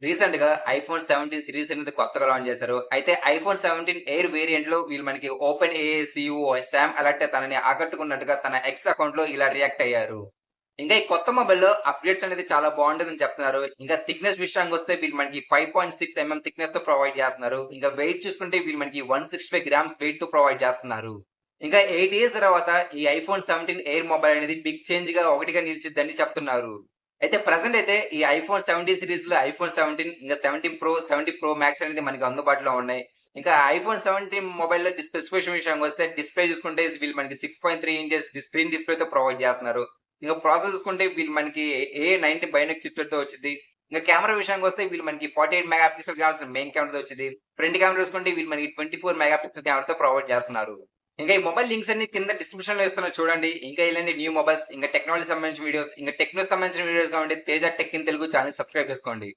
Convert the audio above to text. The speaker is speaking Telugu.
రీసెంట్ గా ఐఫోన్ 17 సిరీస్ అనేది కొత్తగా లాంచ్ చేశారు. అయితే ఐఫోన్ 17 ఎయిర్ వేరియంట్ లో వీళ్ళు మనకి ఓపెన్ ఏఐ సీఈఓ సామ్ అలట్టే తనని ఆకట్టుకున్నట్టుగా తన ఎక్స్ అకౌంట్ లో ఇలా రియాక్ట్ అయ్యారు. ఇంకా ఈ కొత్త మొబైల్‌లో అప్‌డేట్స్ అనేది చాలా బాగుంటదని చెప్తున్నారు. ఇంకా థిక్‌నెస్ విషయానికొస్తే వీళ్ళు మనకి 5.6 థిక్‌నెస్‌తో ప్రొవైడ్ చేస్తున్నారు. ఇంకా వెయిట్ చూసుకుంటే వీళ్ళు మనకి 165 గ్రామ్స్ వెయిట్‌తో ప్రొవైడ్ చేస్తున్నారు. ఇంకా 8 ఇయర్స్ తర్వాత ఈ ఐఫోన్ 17 ఎయిర్ మొబైల్ అనేది బిగ్ చేంజ్‌గా ఒకటిగా నిలిచిద్దని చెప్తున్నారు. అయితే ప్రెజెంట్ అయితే ఈ ఐఫోన్ 17 సీరీస్‌లో ఐఫోన్ 17 ఇంకా 17 ప్రో, 17 ప్రో మాక్స్ అనేది మనకి అందుబాటులో ఉన్నాయి. ఇంకా ఐఫోన్ 17 మొబైల్‌లో స్పెసిఫికేషన్ విషయానికొస్తే డిస్‌ప్లే చూసుకుంటే వీళ్ళు మనకి 6.3 ఇంచెస్ స్క్రీన్ డిస్‌ప్లేతో ప్రొవైడ్ చేస్తున్నారు. ఇంక ప్రాసెస్ చూసుకుంటే వీళ్ళు మనకి A90 బయోనిక్ చిప్‌సెట్‌తో వచ్చిద్ది. ఇంక కెమెరా విషయానికొస్తే వీళ్ళు మనకి 48 మెగా పిక్సెల్ కావాల్సిన మెయిన్ కెమెరాతో వచ్చిద్ది. ఫ్రంట్ కెమెరా చూసుకుంటే వీళ్ళు మనకి 24 మెగా పిక్సెల్ కెమెరాతో ప్రొవైడ్ చేస్తున్నారు. ఇంకా ఈ మొబైల్ లింక్స్ అన్ని కింద డిస్క్రిప్షన్‌లో ఇస్తున్నాను చూడండి. ఇంకా ఇలాంటి న్యూ మొబైల్స్, ఇంకా టెక్నాలజీ సంబంధించిన వీడియోస్, ఇంకా టెక్‌నో సంబంధించిన వీడియోస్ కావాలంటే Teja tech in Telugu channel subscribe చేసుకోండి.